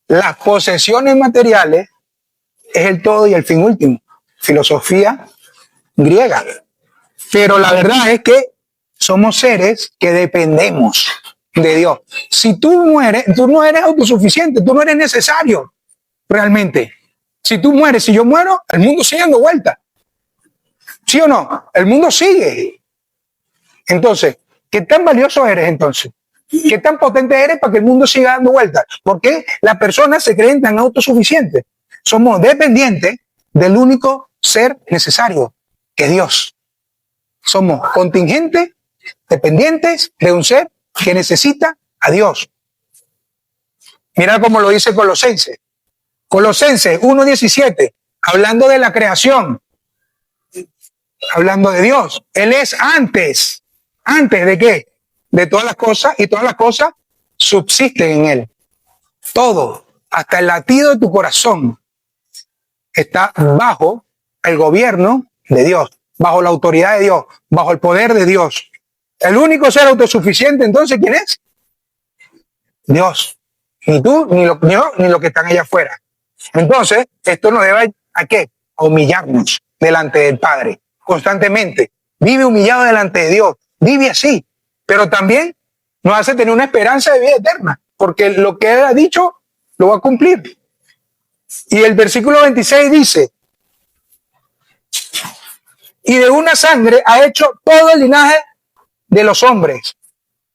las posesiones materiales, es el todo y el fin último. Filosofía griega. Pero la verdad es que somos seres que dependemos de Dios. Si tú mueres, tú no eres autosuficiente, tú no eres necesario realmente. Si tú mueres, si yo muero, el mundo sigue dando vuelta. ¿Sí o no? El mundo sigue. Entonces, ¿qué tan valioso eres entonces? ¿Qué tan potente eres para que el mundo siga dando vueltas? Porque las personas se creen tan autosuficientes. Somos dependientes del único ser necesario, que es Dios. Somos contingentes, dependientes de un ser que necesita a Dios. Mira cómo lo dice Colosenses. Colosenses 1:17, hablando de la creación, hablando de Dios. Él es antes ¿de qué? De todas las cosas, y todas las cosas subsisten en Él. Todo, hasta el latido de tu corazón, está bajo el gobierno de Dios, bajo la autoridad de Dios, bajo el poder de Dios. El único ser autosuficiente, entonces, ¿quién es? Dios. Ni tú, ni lo que están allá afuera. Entonces, esto nos debe ¿a qué? A humillarnos delante del Padre constantemente. Vive humillado delante de Dios. Vive así. Pero también nos hace tener una esperanza de vida eterna, porque lo que Él ha dicho lo va a cumplir. Y el versículo 26 dice, y de una sangre ha hecho todo el linaje de los hombres,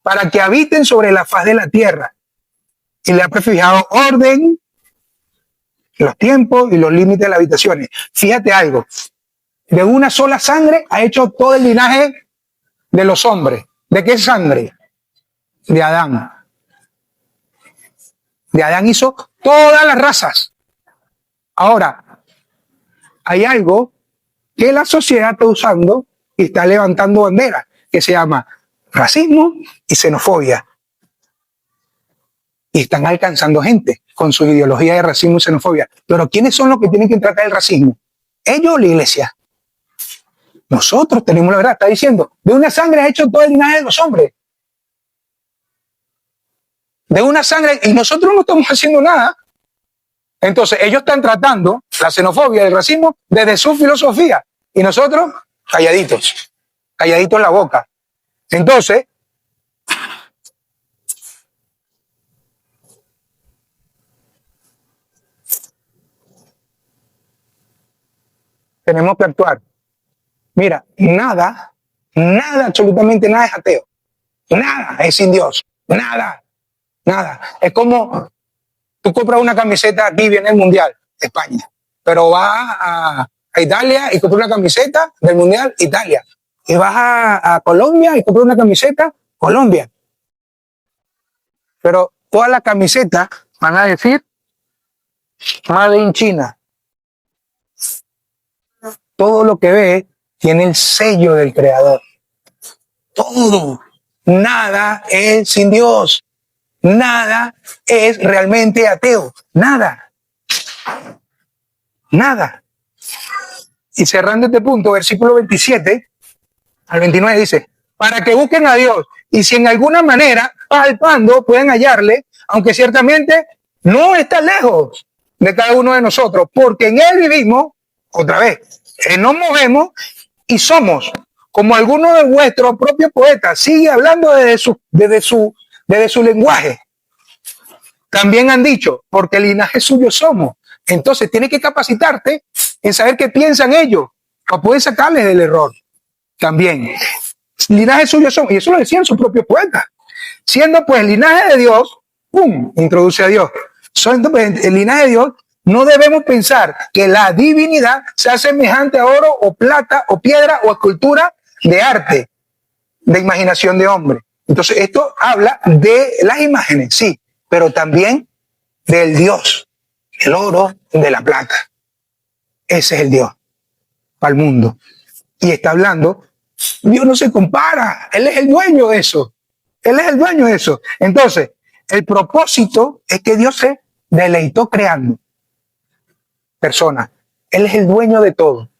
para que habiten sobre la faz de la tierra. Y le ha prefijado orden, los tiempos y los límites de las habitaciones. Fíjate algo, de una sola sangre ha hecho todo el linaje de los hombres. ¿De qué sangre? De Adán. De Adán hizo todas las razas. Ahora, hay algo que la sociedad está usando y está levantando bandera, que se llama racismo y xenofobia. Y están alcanzando gente con su ideología de racismo y xenofobia. Pero ¿quiénes son los que tienen que tratar el racismo? ¿Ellos o la iglesia? Nosotros tenemos la verdad. Está diciendo, de una sangre ha hecho todo el linaje de los hombres. De una sangre, y nosotros no estamos haciendo nada. Entonces, ellos están tratando la xenofobia y el racismo desde su filosofía. Y nosotros, calladitos la boca. Entonces, tenemos que actuar. Mira, nada, absolutamente nada es ateo. Nada es sin Dios. Nada. Es como tú compras una camiseta aquí, viene el Mundial de España, pero vas a Italia y compras una camiseta del Mundial Italia. Y vas a Colombia y compras una camiseta, Colombia. Pero todas las camisetas van a decir Made in China. Todo lo que ves tiene el sello del creador. Todo. Nada es sin Dios. Nada es realmente ateo. Nada. Nada. Y cerrando este punto, versículo 27 al 29 dice, para que busquen a Dios y si en alguna manera, palpando, pueden hallarle, aunque ciertamente no está lejos de cada uno de nosotros, porque en Él vivimos, otra vez, nos movemos y somos, como algunos de vuestros propios poetas, sigue hablando desde su lenguaje. También han dicho, porque el linaje suyo somos. Entonces tienes que capacitarte en saber qué piensan ellos, para poder sacarles del error. También, linaje suyo somos, y eso lo decían sus propios poetas. Siendo pues el linaje de Dios, ¡pum!, introduce a Dios. Siendo pues el linaje de Dios, no debemos pensar que la divinidad sea semejante a oro o plata o piedra o escultura de arte, de imaginación de hombre. Entonces esto habla de las imágenes, sí, pero también del Dios, el oro, de la plata. Ese es el Dios para el mundo. Y está hablando, Dios no se compara, Él es el dueño de eso. Él es el dueño de eso. Entonces, el propósito es que Dios se deleitó creando personas. Él es el dueño de todo.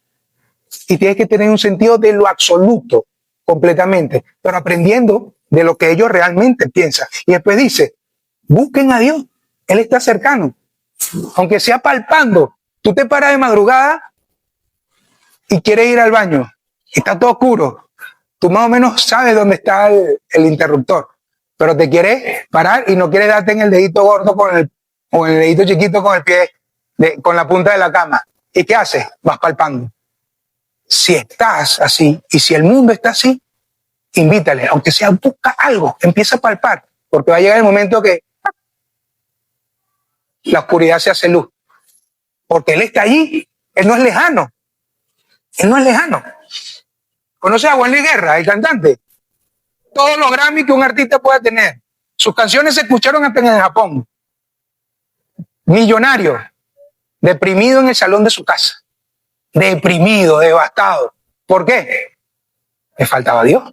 Y tienes que tener un sentido de lo absoluto, completamente, pero aprendiendo de lo que ellos realmente piensan. Y después dice, busquen a Dios. Él está cercano. Aunque sea palpando, tú te paras de madrugada y quieres ir al baño. Está todo oscuro. Tú más o menos sabes dónde está el interruptor, pero te quieres parar y no quieres darte en el dedito gordo o en el dedito chiquito con el pie, con la punta de la cama. ¿Y qué haces? Vas palpando. Si estás así y si el mundo está así, invítale, aunque sea, busca algo, empieza a palpar, porque va a llegar el momento que la oscuridad se hace luz, porque Él está allí, Él no es lejano, Él no es lejano. ¿Conoces a Juan Luis Guerra, el cantante? Todos los Grammy que un artista pueda tener. Sus canciones se escucharon hasta en el Japón. Millonario, deprimido en el salón de su casa. Deprimido, devastado. ¿Por qué? Le faltaba Dios.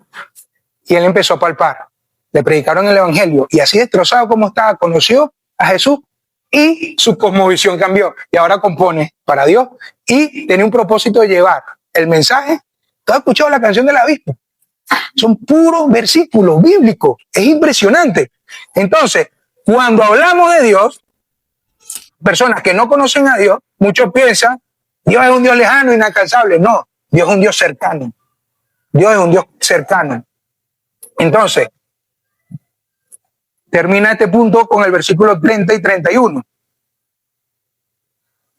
Y él empezó a palpar. Le predicaron el evangelio. Y así destrozado como estaba, conoció a Jesús y su cosmovisión cambió. Y ahora compone para Dios y tiene un propósito de llevar el mensaje. ¿Tú has escuchado la canción del avispo? Son puros versículos bíblicos. Es impresionante. Entonces, cuando hablamos de Dios, personas que no conocen a Dios, muchos piensan, Dios es un Dios lejano, inalcanzable. No, Dios es un Dios cercano. Dios es un Dios cercano. Entonces, termina este punto con el versículo 30 y 31.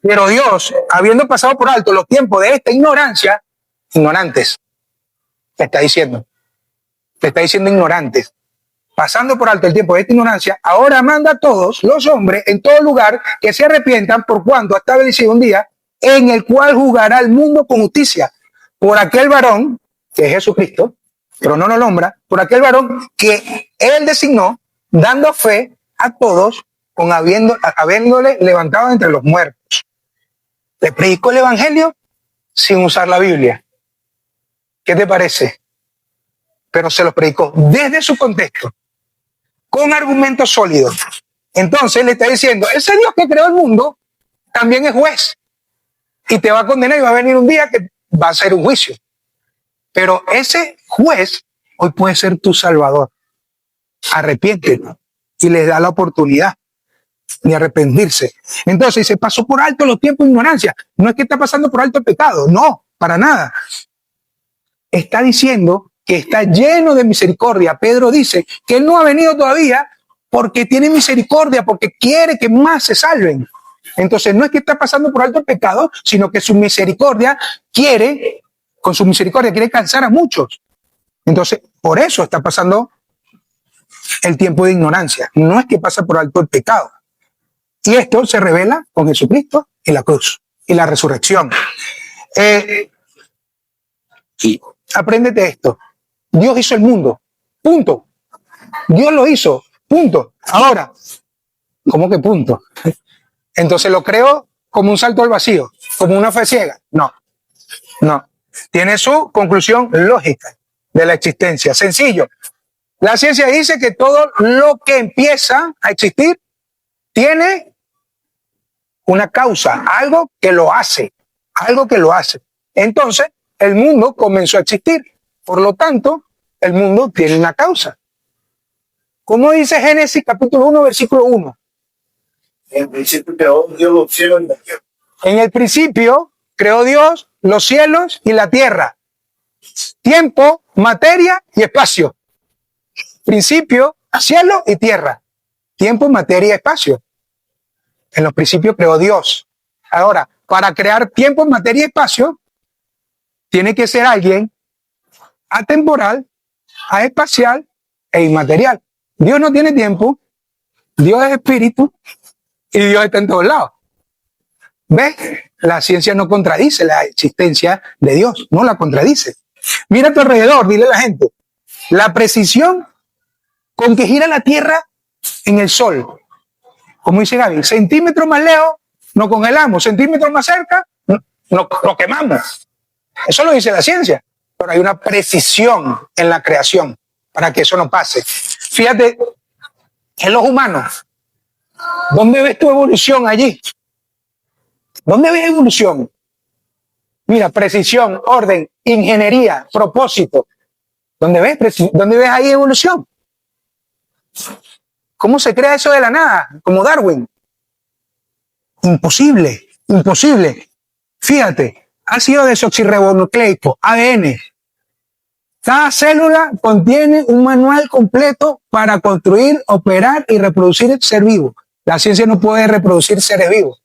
Pero Dios, habiendo pasado por alto los tiempos de esta ignorancia, ignorantes, te está diciendo ignorantes, pasando por alto el tiempo de esta ignorancia, ahora manda a todos los hombres en todo lugar que se arrepientan por cuanto ha establecido un día en el cual juzgará el mundo con justicia por aquel varón, que es Jesucristo, pero no lo nombra, por aquel varón que Él designó, dando fe a todos, habiéndole levantado entre los muertos. Le predicó el evangelio sin usar la Biblia. ¿Qué te parece? Pero se lo predicó desde su contexto, con argumentos sólidos. Entonces le está diciendo, ese Dios que creó el mundo también es juez y te va a condenar y va a venir un día que va a ser un juicio. Pero ese juez hoy puede ser tu salvador. Arrepiéntete y les da la oportunidad de arrepentirse. Entonces se pasó por alto los tiempos de ignorancia. No es que está pasando por alto el pecado, no, para nada. Está diciendo que está lleno de misericordia. Pedro dice que Él no ha venido todavía porque tiene misericordia, porque quiere que más se salven. Entonces no es que está pasando por alto el pecado, sino que su misericordia con su misericordia quiere alcanzar a muchos. Entonces, por eso está pasando el tiempo de ignorancia. No es que pasa por alto el pecado. Y esto se revela con Jesucristo y la cruz y la resurrección. Apréndete esto. Dios hizo el mundo. Punto. Dios lo hizo. Punto. Ahora, ¿cómo que punto? Entonces lo creo como un salto al vacío, como una fe ciega. No, no. Tiene su conclusión lógica de la existencia. Sencillo. La ciencia dice que todo lo que empieza a existir tiene una causa, algo que lo hace, algo que lo hace. Entonces, el mundo comenzó a existir. Por lo tanto, el mundo tiene una causa. ¿Cómo dice Génesis capítulo 1, versículo 1? En principio creó Dios los cielos y la tierra. En el principio creó Dios los cielos y la tierra. Tiempo, materia y espacio. Principio, cielo y tierra. Tiempo, materia y espacio. En los principios creó Dios. Ahora, para crear tiempo, materia y espacio, tiene que ser alguien atemporal, aespacial e inmaterial. Dios no tiene tiempo, Dios es espíritu y Dios está en todos lados. ¿Ves? La ciencia no contradice la existencia de Dios, no la contradice. Mira a tu alrededor, dile a la gente, la precisión con que gira la Tierra en el Sol, como dice Gaby, centímetros más lejos nos congelamos, centímetros más cerca nos quemamos. Eso lo dice la ciencia, pero hay una precisión en la creación para que eso no pase. Fíjate, en los humanos, ¿dónde ves tu evolución allí? ¿Dónde ves evolución? Mira, precisión, orden, ingeniería, propósito. ¿Dónde ves ahí evolución? ¿Cómo se crea eso de la nada? Como Darwin. Imposible, imposible. Fíjate, ácido desoxirribonucleico, ADN. Cada célula contiene un manual completo para construir, operar y reproducir el ser vivo. La ciencia no puede reproducir seres vivos.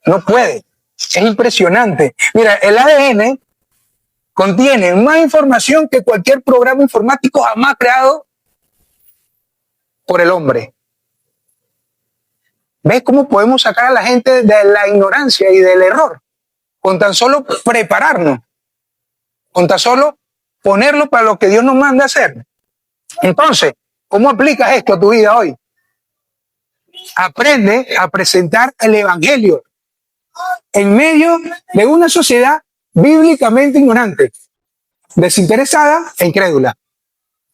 No puede. Es impresionante. Mira, el ADN contiene más información que cualquier programa informático jamás creado por el hombre. ¿Ves cómo podemos sacar a la gente de la ignorancia y del error? Con tan solo prepararnos, con tan solo ponerlo para lo que Dios nos manda hacer. Entonces, ¿cómo aplicas esto a tu vida hoy? Aprende a presentar el evangelio en medio de una sociedad bíblicamente ignorante, desinteresada e incrédula.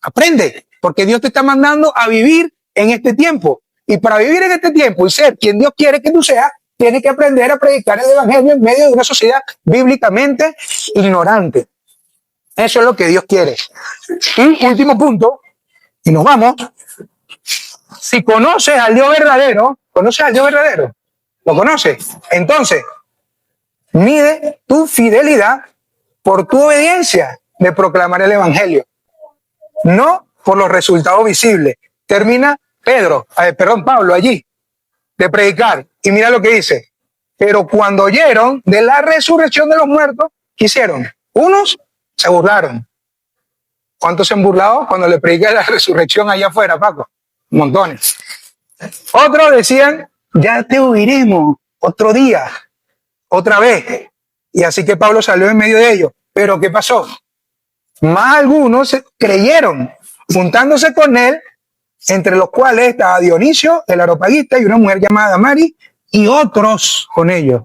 Aprende, porque Dios te está mandando a vivir en este tiempo. Y para vivir en este tiempo y ser quien Dios quiere que tú seas, tienes que aprender a predicar el evangelio en medio de una sociedad bíblicamente ignorante. Eso es lo que Dios quiere. Y último punto, y nos vamos. Si conoces al Dios verdadero, ¿conoces al Dios verdadero? ¿Lo conoces? Entonces, mide tu fidelidad por tu obediencia de proclamar el evangelio, no por los resultados visibles. Termina Pablo allí de predicar y mira lo que dice. Pero cuando oyeron de la resurrección de los muertos, ¿qué hicieron? Unos se burlaron. ¿Cuántos se han burlado cuando le prediqué la resurrección allá afuera, Paco? Montones. Otros decían, ya te oiremos otro día, otra vez. Y así que Pablo salió en medio de ellos. Pero ¿qué pasó? Más algunos creyeron, juntándose con él, entre los cuales estaba Dionisio, el Areopagita, y una mujer llamada Mari, y otros con ellos.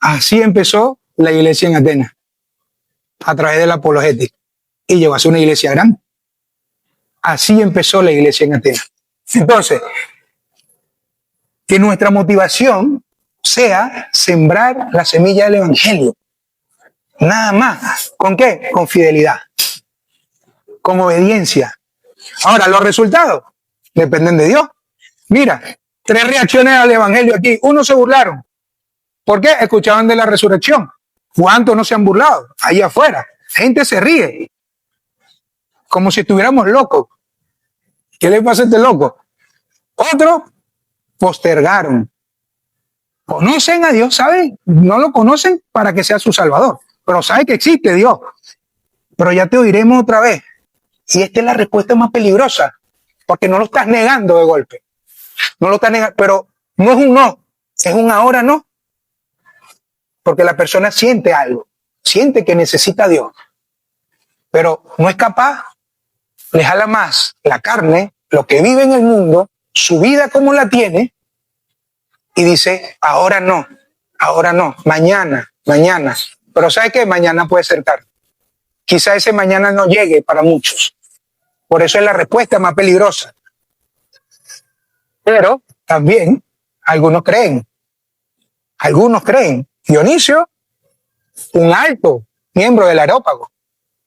Así empezó la iglesia en Atenas, a través de la apologética, y llegó a ser una iglesia grande. Así empezó la iglesia en Atenas. Entonces, que nuestra motivación sea sembrar la semilla del evangelio. Nada más. ¿Con qué? Con fidelidad, con obediencia. Ahora, los resultados dependen de Dios. Mira, 3 reacciones al evangelio aquí. Uno, se burlaron. ¿Por qué? Escuchaban de la resurrección. ¿Cuántos no se han burlado? Ahí afuera. Gente se ríe. Como si estuviéramos locos. ¿Qué le pasa a este loco? Otros postergaron. Conocen a Dios, ¿saben? No lo conocen para que sea su salvador. Pero saben que existe Dios. Pero ya te oiremos otra vez. Y esta es la respuesta más peligrosa, porque no lo estás negando de golpe. No lo estás negando, pero no es un no, es un ahora no. Porque la persona siente algo, siente que necesita a Dios. pero no es capaz, le jala más la carne, lo que vive en el mundo, su vida como la tiene, y dice, ahora no, mañana. Pero ¿sabe qué? Mañana puede ser tarde. Quizá ese mañana no llegue para muchos. Por eso es la respuesta más peligrosa. Pero también algunos creen. Dionisio, un alto miembro del Areópago,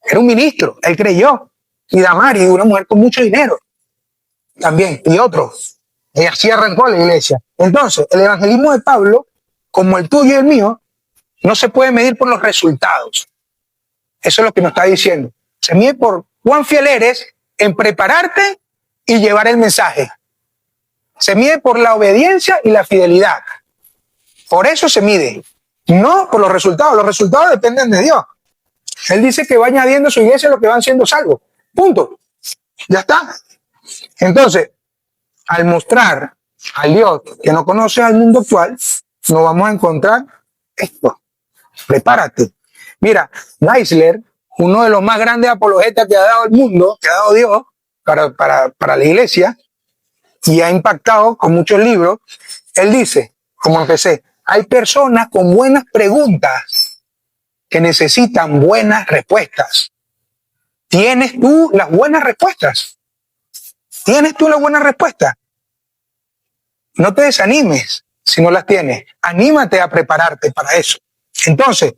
era un ministro, él creyó. Y Damaris, una mujer con mucho dinero, también, y otros. Y así arrancó la iglesia. Entonces, el evangelismo de Pablo, como el tuyo y el mío, no se puede medir por los resultados. Eso es lo que nos está diciendo. Se mide por cuán fiel eres en prepararte y llevar el mensaje. Se mide por la obediencia y la fidelidad. Por eso se mide, no por los resultados. Los resultados dependen de Dios. Él dice que va añadiendo a su iglesia lo que van siendo salvos. Punto. Ya está. Entonces, al mostrar al Dios que no conoce al mundo actual, nos vamos a encontrar esto. Prepárate. Mira, Geisler, uno de los más grandes apologetas que ha dado el mundo, que ha dado Dios para la iglesia, y ha impactado con muchos libros, él dice, como empecé, hay personas con buenas preguntas que necesitan buenas respuestas. ¿Tienes tú las buenas respuestas? ¿Tienes tú las buenas respuestas? No te desanimes si no las tienes. Anímate a prepararte para eso. Entonces,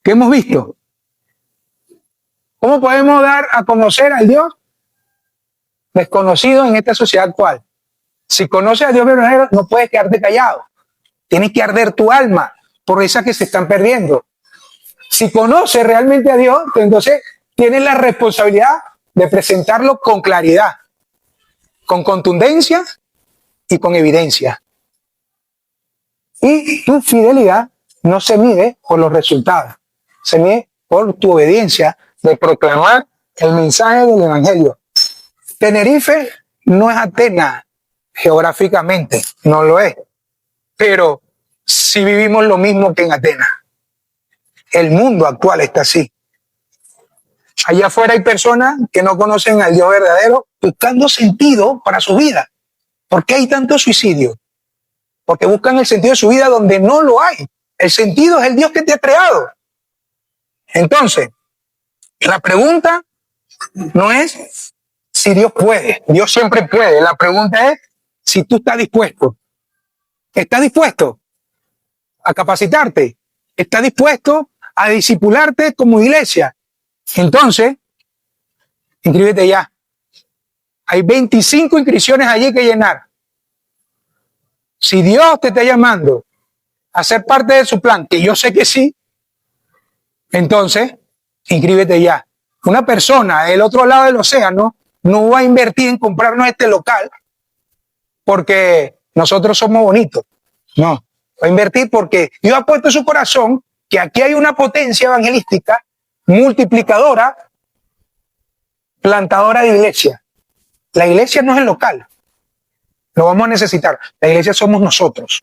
¿qué hemos visto? ¿Cómo podemos dar a conocer al Dios desconocido en esta sociedad actual? Si conoces a Dios verdadero, no puedes quedarte callado. Tienes que arder tu alma por esas que se están perdiendo. Si conoces realmente a Dios, entonces tienes la responsabilidad de presentarlo con claridad, con contundencia y con evidencia. Y tu fidelidad no se mide por los resultados, se mide por tu obediencia de proclamar el mensaje del Evangelio. Tenerife no es Atenas geográficamente, no lo es, pero sí vivimos lo mismo que en Atenas. El mundo actual está así. Allá afuera hay personas que no conocen al Dios verdadero buscando sentido para su vida. ¿Por qué hay tanto suicidio? Porque buscan el sentido de su vida donde no lo hay. El sentido es el Dios que te ha creado. Entonces, la pregunta no es si Dios puede. Dios siempre puede. La pregunta es si tú estás dispuesto. ¿Estás dispuesto a capacitarte? ¿Estás dispuesto a discipularte como iglesia? Entonces, inscríbete ya. Hay 25 inscripciones allí que llenar. Si Dios te está llamando a ser parte de su plan, que yo sé que sí, entonces, inscríbete ya. Una persona del otro lado del océano no va a invertir en comprarnos este local porque nosotros somos bonitos. No, va a invertir porque Dios ha puesto en su corazón que aquí hay una potencia evangelística multiplicadora, plantadora de iglesia. La iglesia no es el local. Lo vamos a necesitar. La iglesia somos nosotros.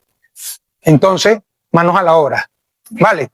Entonces, manos a la obra. ¿Vale?